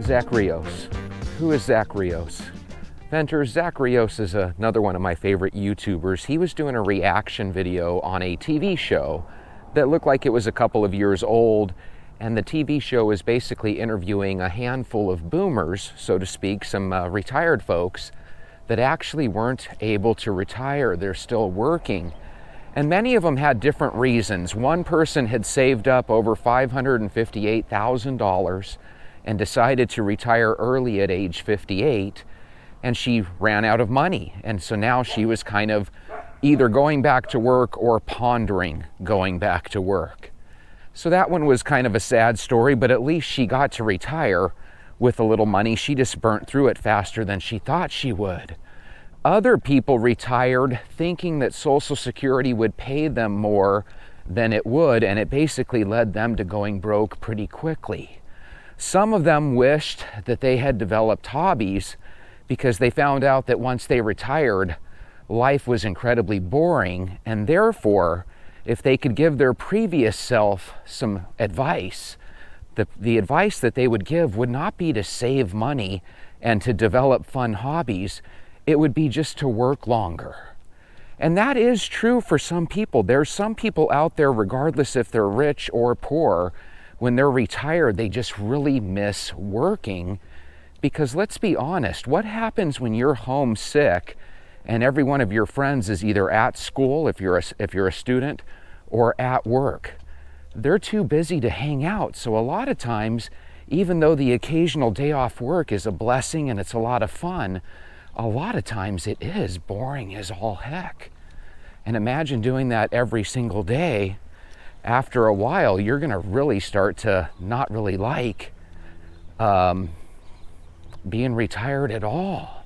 Zach Rios. Who is Zach Rios? Venters, Zach Rios is another one of my favorite YouTubers. He was doing a reaction video on a TV show that looked like it was a couple of years old, and the TV show is basically interviewing a handful of boomers, so to speak, some retired folks that actually weren't able to retire. They're still working. And many of them had different reasons. One person had saved up over $558,000 and decided to retire early at age 58, and she ran out of money. And so now she was kind of either going back to work or pondering going back to work. So that one was kind of a sad story, but at least she got to retire with a little money. She just burnt through it faster than she thought she would. Other people retired thinking that Social Security would pay them more than it would, and it basically led them to going broke pretty quickly. Some of them wished that they had developed hobbies because they found out that once they retired, life was incredibly boring, and therefore, if they could give their previous self some advice, the advice that they would give would not be to save money and to develop fun hobbies. It would be just to work longer. And that is true for some people. There's some people out there, regardless if they're rich or poor, when they're retired, they just really miss working. Because let's be honest, what happens when you're homesick and every one of your friends is either at school, if you're a student, or at work? They're too busy to hang out. So a lot of times, even though the occasional day off work is a blessing and it's a lot of fun, a lot of times it is boring as all heck. And imagine doing that every single day. After a while, you're going to really start to not really like being retired at all.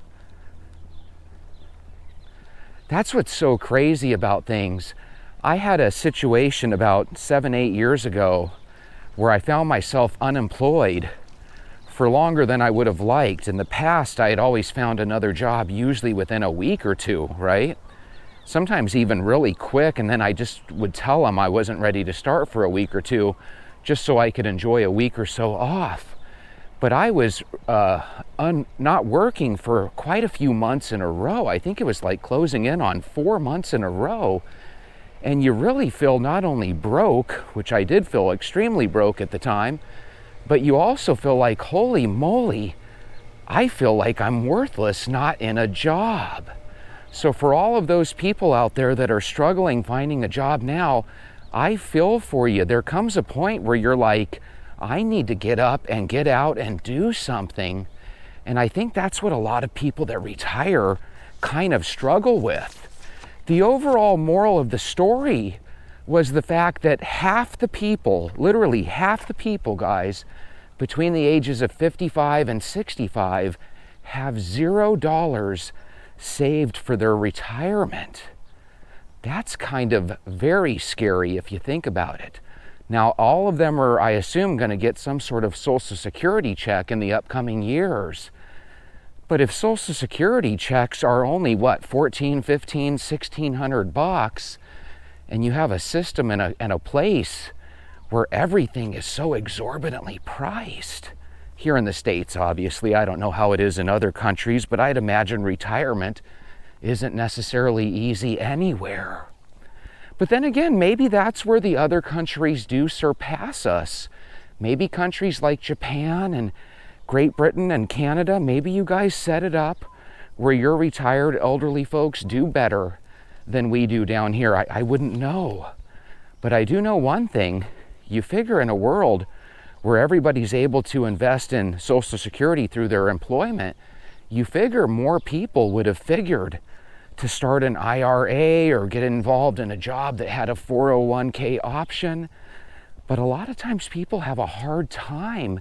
That's what's so crazy about things. I had a situation about 7-8 years ago where I found myself unemployed for longer than I would have liked. In the past, I had always found another job, usually within a week or two, right? Sometimes even really quick, and then I just would tell them I wasn't ready to start for a week or two, just so I could enjoy a week or so off. But I was not working for quite a few months in a row. I think it was like closing in on 4 months in a row. And you really feel not only broke, which I did feel extremely broke at the time, but you also feel like, holy moly, I feel like I'm worthless not in a job. So for all of those people out there that are struggling finding a job now, I feel for you. There comes a point where you're like, I need to get up and get out and do something. And I think that's what a lot of people that retire kind of struggle with. The overall moral of the story was the fact that half the people, literally half the people, guys, between the ages of 55 and 65 have $0 saved for their retirement. That's kind of very scary if you think about it. Now, all of them are, I assume, going to get some sort of Social Security check in the upcoming years. But if Social Security checks are only, what, $1,400, $1,500, $1,600, and you have a system and a place where everything is so exorbitantly priced, here in the States, obviously, I don't know how it is in other countries, but I'd imagine retirement isn't necessarily easy anywhere. But then again, maybe that's where the other countries do surpass us. Maybe countries like Japan and Great Britain and Canada, maybe you guys set it up where your retired elderly folks do better than we do down here. I wouldn't know. But I do know one thing. You figure in a world where everybody's able to invest in Social Security through their employment, you figure more people would have figured to start an IRA or get involved in a job that had a 401k option. But a lot of times people have a hard time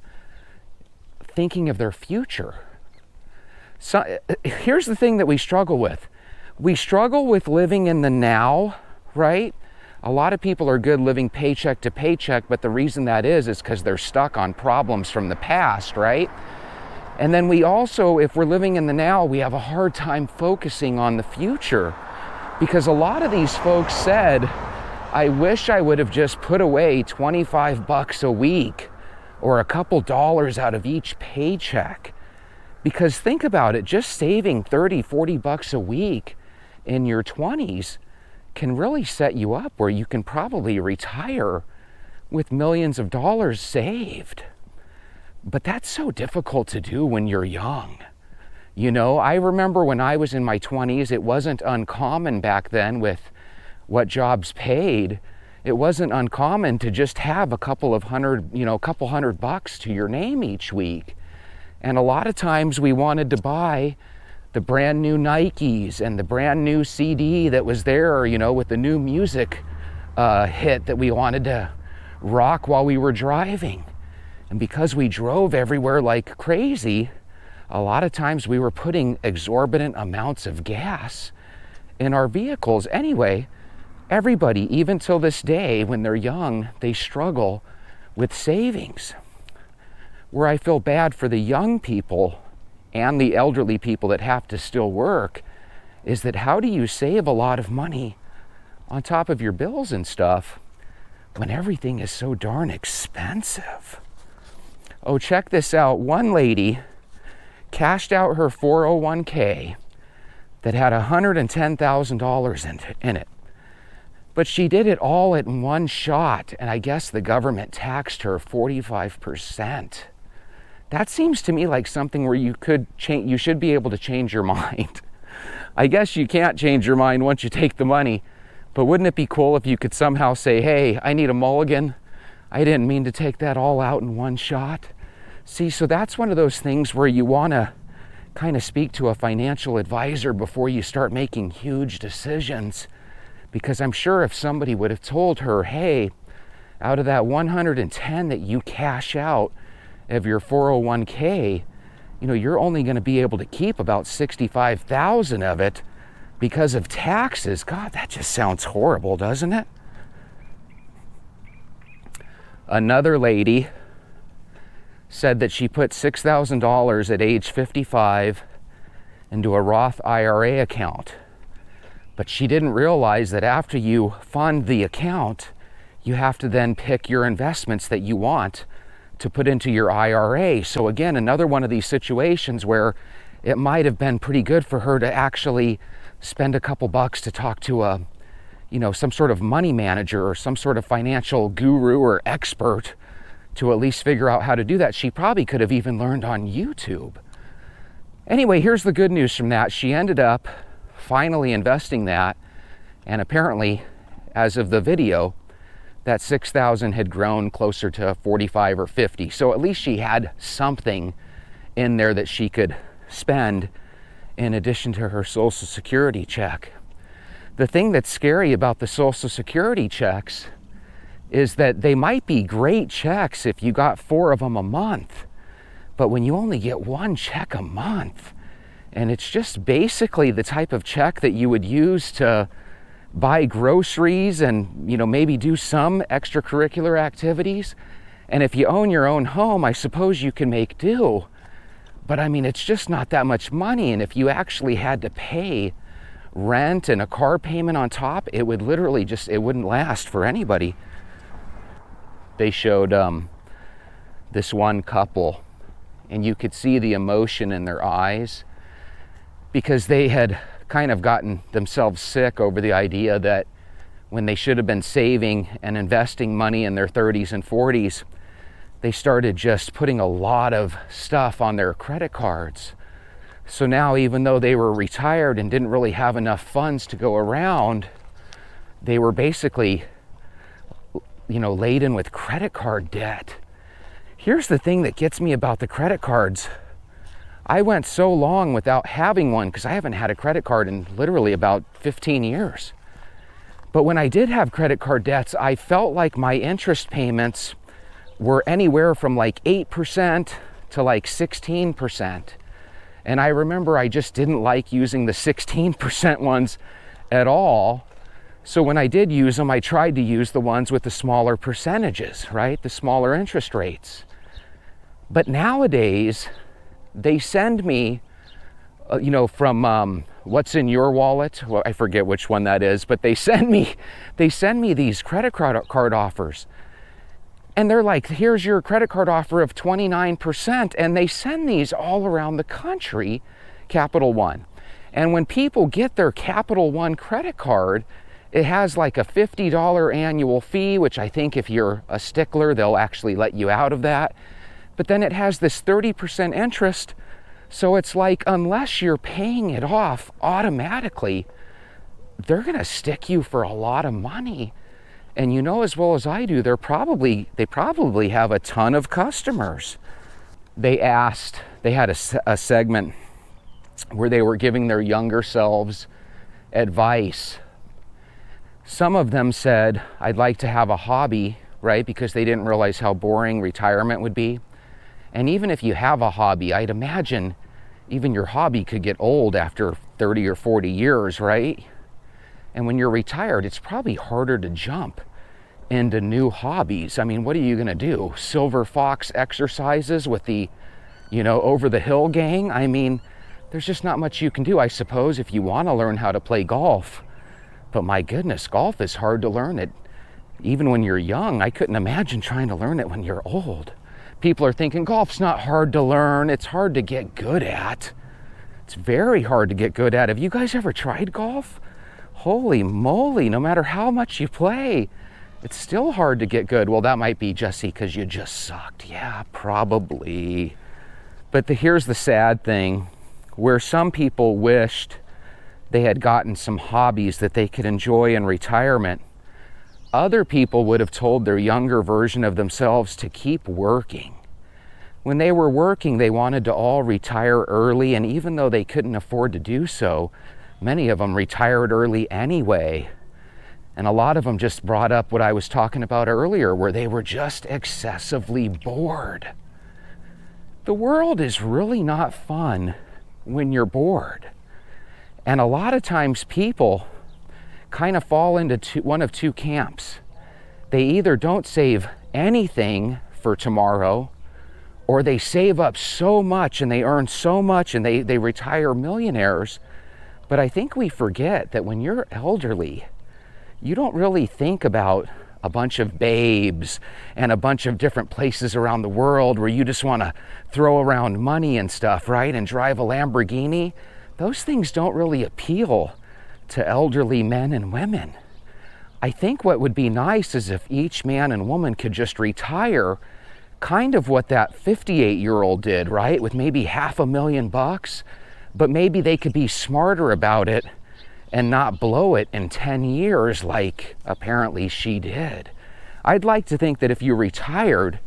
thinking of their future. So here's the thing that we struggle with. We struggle with living in the now, right? A lot of people are good living paycheck to paycheck, but the reason that is because they're stuck on problems from the past, right? And then we also, if we're living in the now, we have a hard time focusing on the future, because a lot of these folks said, I wish I would have just put away $25 a week or a couple dollars out of each paycheck. Because think about it, just saving 30, 40 bucks a week in your 20s can really set you up where you can probably retire with millions of dollars saved. But that's so difficult to do when you're young. You know, I remember when I was in my 20s, it wasn't uncommon back then with what jobs paid. It wasn't uncommon to just have a couple hundred bucks to your name each week. And a lot of times we wanted to buy the brand new Nikes and the brand new CD that was there, you know, with the new music hit that we wanted to rock while we were driving. And because we drove everywhere like crazy, a lot of times we were putting exorbitant amounts of gas in our vehicles. Anyway, everybody, even till this day, when they're young, they struggle with savings. Where I feel bad for the young people and the elderly people that have to still work is that how do you save a lot of money on top of your bills and stuff when everything is so darn expensive? Oh, check this out. One lady cashed out her 401k that had $110,000 in it. But she did it all in one shot, and I guess the government taxed her 45%. That seems to me like something where you should be able to change your mind. I guess you can't change your mind once you take the money, but wouldn't it be cool if you could somehow say, hey, I need a mulligan. I didn't mean to take that all out in one shot. See, so that's one of those things where you want to kind of speak to a financial advisor before you start making huge decisions. Because I'm sure if somebody would have told her, hey, out of that 110 that you cash out of your 401k, you know, you're only going to be able to keep about 65,000 of it because of taxes. God, that just sounds horrible, doesn't it? Another lady said that she put $6,000 at age 55 into a Roth IRA account. But she didn't realize that after you fund the account, you have to then pick your investments that you want to put into your IRA. So again, another one of these situations where it might have been pretty good for her to actually spend a couple bucks to talk to some sort of money manager or some sort of financial guru or expert to at least figure out how to do that. She probably could have even learned on YouTube. Anyway, here's the good news from that. She ended up finally investing that, and apparently, as of the video, that 6,000 had grown closer to 45 or 50. So at least she had something in there that she could spend in addition to her Social Security check. The thing that's scary about the Social Security checks is that they might be great checks if you got 4 of them a month, but when you only get 1 check a month, and it's just basically the type of check that you would use to buy groceries and, you know, maybe do some extracurricular activities. And if you own your own home, I suppose you can make do. But I mean, it's just not that much money. And if you actually had to pay rent and a car payment on top, it would literally it wouldn't last for anybody. They showed this one couple, and you could see the emotion in their eyes because they had kind of gotten themselves sick over the idea that when they should have been saving and investing money in their 30s and 40s, they started just putting a lot of stuff on their credit cards. So now, even though they were retired and didn't really have enough funds to go around, they were basically, laden with credit card debt. Here's the thing that gets me about the credit cards. I went so long without having one because I haven't had a credit card in literally about 15 years. But when I did have credit card debts, I felt like my interest payments were anywhere from like 8% to like 16%. And I remember I just didn't like using the 16% ones at all. So when I did use them, I tried to use the ones with the smaller percentages, right? The smaller interest rates. But nowadays, they send me, from what's in your wallet. Well, I forget which one that is, but they send me these credit card offers. And they're like, here's your credit card offer of 29%. And they send these all around the country, Capital One. And when people get their Capital One credit card, it has like a $50 annual fee, which I think if you're a stickler, they'll actually let you out of that. But then it has this 30% interest. So it's like, unless you're paying it off automatically, they're going to stick you for a lot of money. And you know as well as I do, they probably have a ton of customers. They had a segment where they were giving their younger selves advice. Some of them said, I'd like to have a hobby, right? Because they didn't realize how boring retirement would be. And even if you have a hobby, I'd imagine even your hobby could get old after 30 or 40 years, right? And when you're retired, it's probably harder to jump into new hobbies. I mean, what are you gonna do? Silver Fox exercises with the, over the hill gang? I mean, there's just not much you can do, I suppose, if you wanna learn how to play golf. But my goodness, golf is hard to learn it. Even when you're young, I couldn't imagine trying to learn it when you're old. People are thinking golf's not hard to learn, it's hard to get good at. It's very hard to get good at. Have you guys ever tried golf? Holy moly, no matter how much you play, it's still hard to get good. Well, that might be, Jesse, because you just sucked. Yeah, probably. But here's the sad thing. Where some people wished they had gotten some hobbies that they could enjoy in retirement, other people would have told their younger version of themselves to keep working. When they were working, they wanted to all retire early, and even though they couldn't afford to do so, many of them retired early anyway. And a lot of them just brought up what I was talking about earlier, where they were just excessively bored. The world is really not fun when you're bored. And a lot of times people kind of fall into one of two camps. They either don't save anything for tomorrow, or they save up so much and they earn so much and they retire millionaires. But I think we forget that when you're elderly, you don't really think about a bunch of babes and a bunch of different places around the world where you just want to throw around money and stuff, right? And drive a Lamborghini. Those things don't really appeal to elderly men and women. I think what would be nice is if each man and woman could just retire kind of what that 58-year-old did, right? With maybe $500,000, but maybe they could be smarter about it and not blow it in 10 years like apparently she did. I'd like to think that if you retired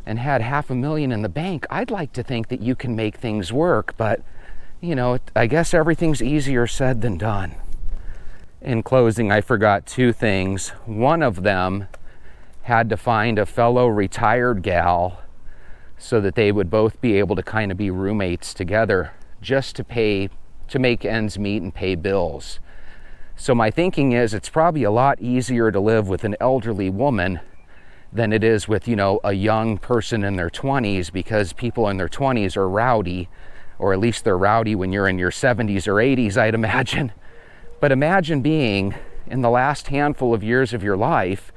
and had $500,000 in the bank, I'd like to think that you can make things work, but I guess everything's easier said than done. In closing, I forgot two things. One of them had to find a fellow retired gal so that they would both be able to kind of be roommates together just to make ends meet and pay bills. So my thinking is it's probably a lot easier to live with an elderly woman than it is with, a young person in their 20s, because people in their 20s are rowdy, or at least they're rowdy when you're in your 70s or 80s, I'd imagine. But imagine being in the last handful of years of your life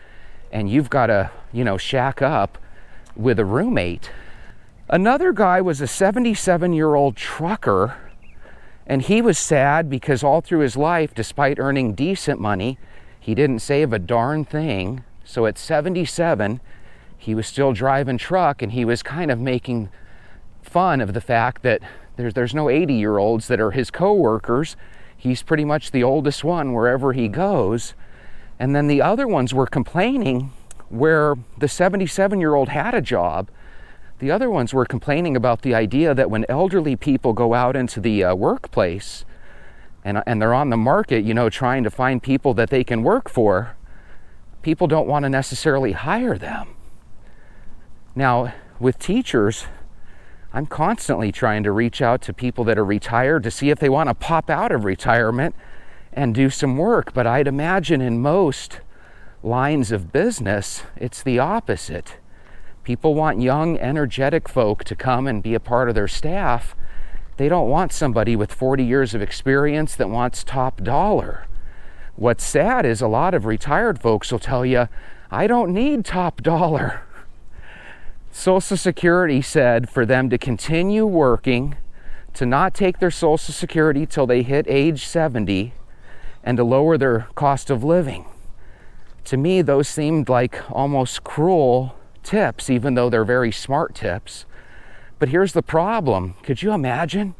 and you've got to, shack up with a roommate. Another guy was a 77-year-old trucker, and he was sad because all through his life, despite earning decent money, he didn't save a darn thing. So at 77, he was still driving truck, and he was kind of making fun of the fact that there's no 80-year-olds that are his co-workers. He's pretty much the oldest one wherever he goes. And then the other ones were complaining where the 77-year-old had a job. The other ones were complaining about the idea that when elderly people go out into the workplace and they're on the market, trying to find people that they can work for, people don't want to necessarily hire them. Now, with teachers, I'm constantly trying to reach out to people that are retired to see if they want to pop out of retirement and do some work. But I'd imagine in most lines of business, it's the opposite. People want young, energetic folk to come and be a part of their staff. They don't want somebody with 40 years of experience that wants top dollar. What's sad is a lot of retired folks will tell you, I don't need top dollar. Social Security said for them to continue working, to not take their Social Security till they hit age 70, and to lower their cost of living. To me, those seemed like almost cruel tips, even though they're very smart tips. But here's the problem. Could you imagine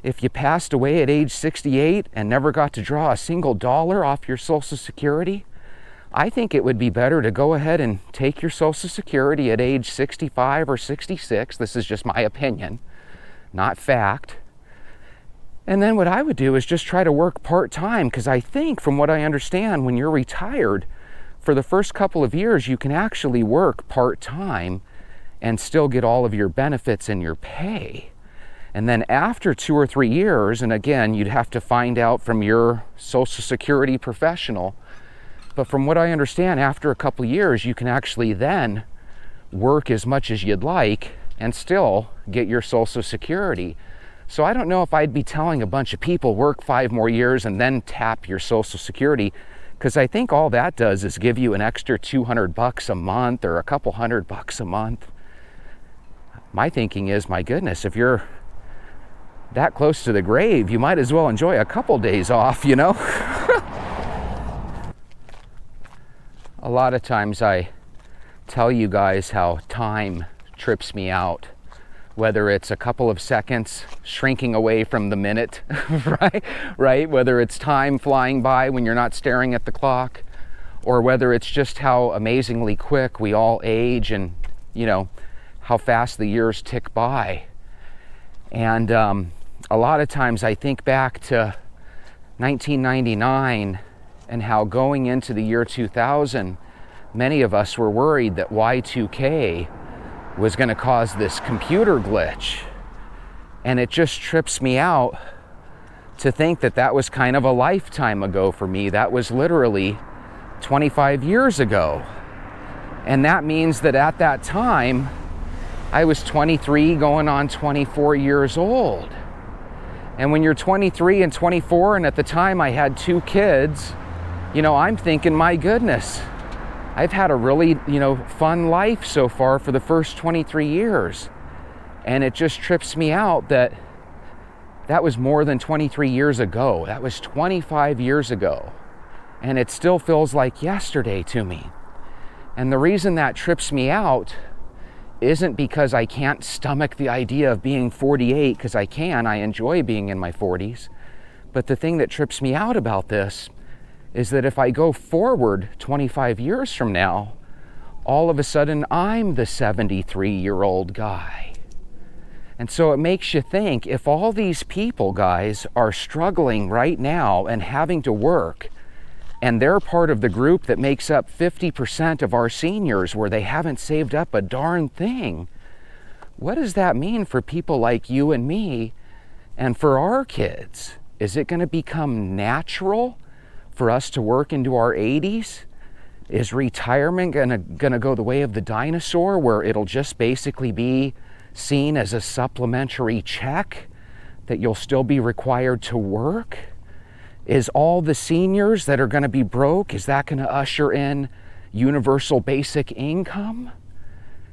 if you passed away at age 68 and never got to draw a single dollar off your Social Security? I think it would be better to go ahead and take your Social Security at age 65 or 66. This is just my opinion, not fact. And then what I would do is just try to work part-time, because I think, from what I understand, when you're retired, for the first couple of years, you can actually work part-time and still get all of your benefits and your pay. And then after 2 or 3 years, and again, you'd have to find out from your Social Security professional, but from what I understand, after a couple of years, you can actually then work as much as you'd like and still get your Social Security. So I don't know if I'd be telling a bunch of people work 5 more years and then tap your Social Security, because I think all that does is give you an extra $200 a month or a couple $100 a month. My thinking is, my goodness, if you're that close to the grave, you might as well enjoy a couple days off, you know? A lot of times I tell you guys how time trips me out, whether it's a couple of seconds shrinking away from the minute, right? Whether it's time flying by when you're not staring at the clock, or whether it's just how amazingly quick we all age and, you know, how fast the years tick by. And a lot of times I think back to 1999 and how going into the year 2000, many of us were worried that Y2K was going to cause this computer glitch. And it just trips me out to think that that was kind of a lifetime ago for me. That was literally 25 years ago. And that means that at that time, I was 23 going on 24 years old. And when you're 23 and 24, and at the time I had 2 kids, you know, I'm thinking, my goodness, I've had a really, you know, fun life so far for the first 23 years. And it just trips me out that that was more than 23 years ago. That was 25 years ago. And it still feels like yesterday to me. And the reason that trips me out isn't because I can't stomach the idea of being 48, because I can. I enjoy being in my 40s. But the thing that trips me out about this is that if I go forward 25 years from now, all of a sudden I'm the 73-year-old guy. And so it makes you think, if all these people, guys, are struggling right now and having to work, and they're part of the group that makes up 50% of our seniors where they haven't saved up a darn thing, what does that mean for people like you and me and for our kids? Is it going to become natural for us to work into our 80s? Is retirement gonna go the way of the dinosaur, where it'll just basically be seen as a supplementary check that you'll still be required to work? Is all the seniors that are gonna be broke, is that gonna usher in universal basic income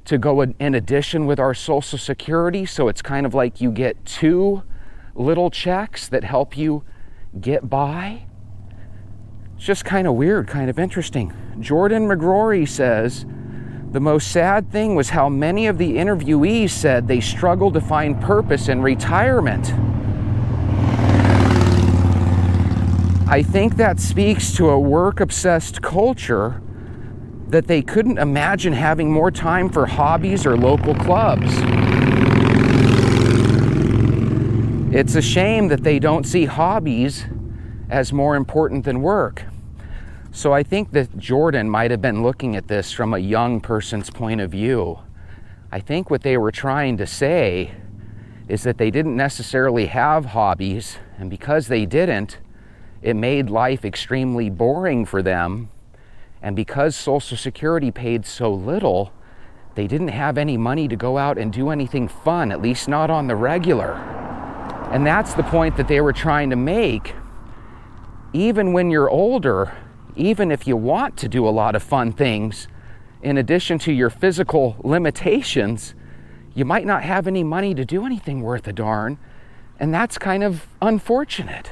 to go in addition with our Social Security? So it's kind of like you get 2 little checks that help you get by. It's just kind of weird, kind of interesting. Jordan McGrory says, the most sad thing was how many of the interviewees said they struggled to find purpose in retirement. I think that speaks to a work-obsessed culture that they couldn't imagine having more time for hobbies or local clubs. It's a shame that they don't see hobbies as more important than work. So I think that Jordan might have been looking at this from a young person's point of view. I think what they were trying to say is that they didn't necessarily have hobbies, and because they didn't, it made life extremely boring for them. And because Social Security paid so little, they didn't have any money to go out and do anything fun, at least not on the regular. And that's the point that they were trying to make. Even when you're older, even if you want to do a lot of fun things, in addition to your physical limitations, you might not have any money to do anything worth a darn, and that's kind of unfortunate.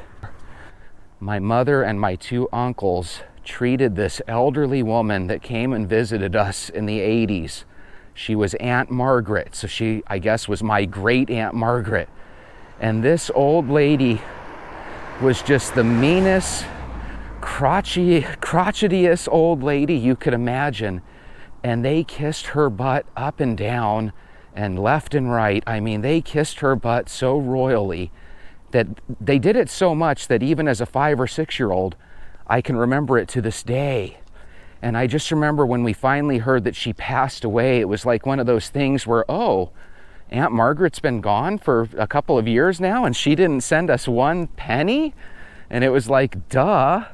My mother and my 2 uncles treated this elderly woman that came and visited us in the 80s. She was Aunt Margaret, so she, I guess, was my great Aunt Margaret. And this old lady was just the meanest, crotchetiest old lady you could imagine. And they kissed her butt up and down and left and right. I mean, they kissed her butt so royally that they did it so much that even as a 5 or 6-year-old, I can remember it to this day. And I just remember when we finally heard that she passed away, it was like one of those things where, oh, Aunt Margaret's been gone for a couple of years now and she didn't send us 1 penny? And it was like, duh.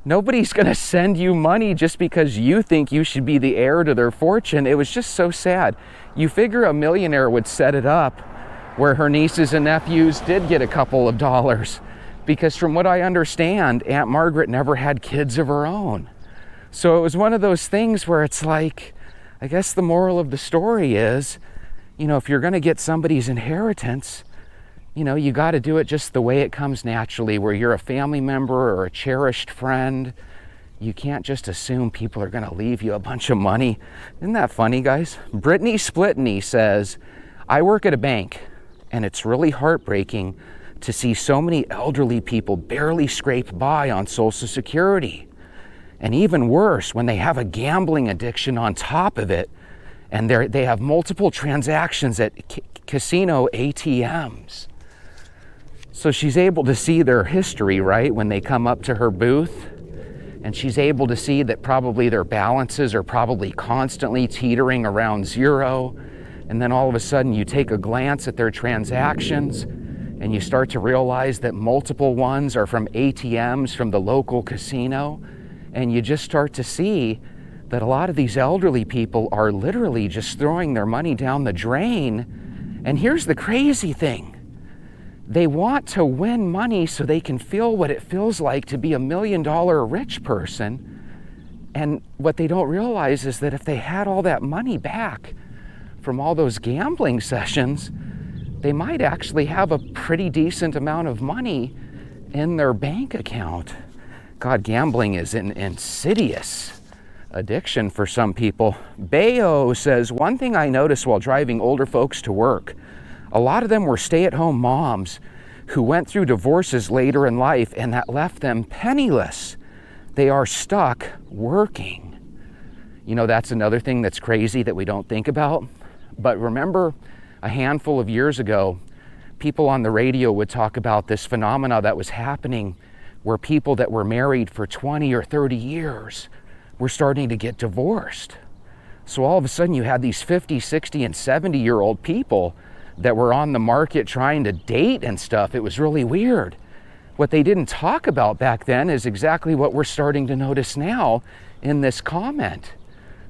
Nobody's gonna send you money just because you think you should be the heir to their fortune. It was just so sad. You figure a millionaire would set it up where her nieces and nephews did get a couple of dollars. Because from what I understand, Aunt Margaret never had kids of her own. So it was one of those things where it's like, I guess the moral of the story is, you know, if you're gonna get somebody's inheritance, you know, you gotta do it just the way it comes naturally, where you're a family member or a cherished friend. You can't just assume people are gonna leave you a bunch of money. Isn't that funny, guys? Brittany Splitney says, I work at a bank, and it's really heartbreaking to see so many elderly people barely scrape by on Social Security. And even worse, when they have a gambling addiction on top of it, and they have multiple transactions at casino ATMs. So she's able to see their history, right, when they come up to her booth, and she's able to see that probably their balances are probably constantly teetering around zero. And then all of a sudden you take a glance at their transactions and you start to realize that multiple ones are from ATMs from the local casino. And you just start to see that a lot of these elderly people are literally just throwing their money down the drain. And here's the crazy thing. They want to win money so they can feel what it feels like to be $1 million rich person. And what they don't realize is that if they had all that money back from all those gambling sessions, they might actually have a pretty decent amount of money in their bank account. God, gambling is an insidious addiction for some people. Bayo says, one thing I noticed while driving older folks to work, a lot of them were stay-at-home moms who went through divorces later in life, and that left them penniless. They are stuck working. You know, that's another thing that's crazy that we don't think about. But remember, a handful of years ago, people on the radio would talk about this phenomena that was happening where people that were married for 20 or 30 years were starting to get divorced. So all of a sudden you had these 50, 60, and 70-year-old people that were on the market trying to date and stuff. It was really weird. What they didn't talk about back then is exactly what we're starting to notice now in this comment.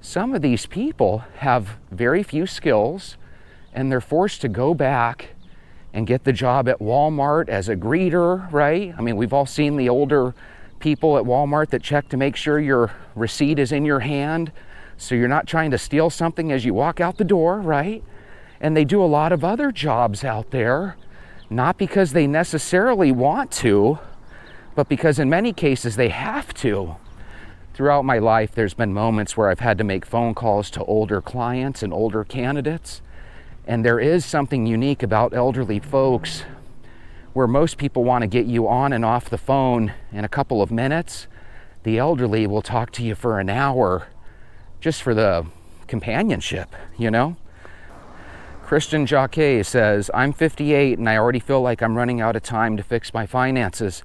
Some of these people have very few skills, and they're forced to go back and get the job at Walmart as a greeter, right? I mean, we've all seen the older people at Walmart that check to make sure your receipt is in your hand, so you're not trying to steal something as you walk out the door, right? And they do a lot of other jobs out there, not because they necessarily want to, but because in many cases they have to. Throughout my life, there's been moments where I've had to make phone calls to older clients and older candidates. And there is something unique about elderly folks where most people want to get you on and off the phone in a couple of minutes. The elderly will talk to you for an hour just for the companionship, you know? Christian Jacquet says, I'm 58 and I already feel like I'm running out of time to fix my finances.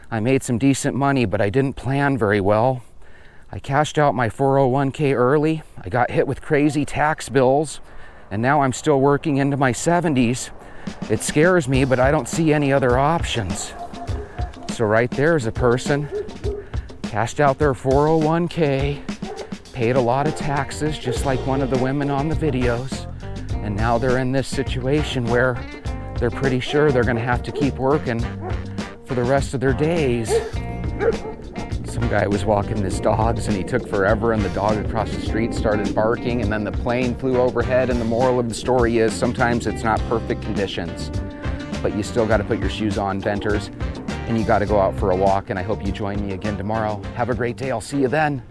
I made some decent money, but I didn't plan very well. I cashed out my 401k early. I got hit with crazy tax bills, and now I'm still working into my 70s. It scares me, but I don't see any other options. So right there's a person, cashed out their 401k, paid a lot of taxes, just like one of the women on the videos, and now they're in this situation where they're pretty sure they're gonna have to keep working for the rest of their days. Some guy was walking his dogs and he took forever, and the dog across the street started barking, and then the plane flew overhead. And the moral of the story is sometimes it's not perfect conditions, but you still got to put your shoes on, venters, and you got to go out for a walk. And I hope you join me again tomorrow. Have a great day. I'll see you then.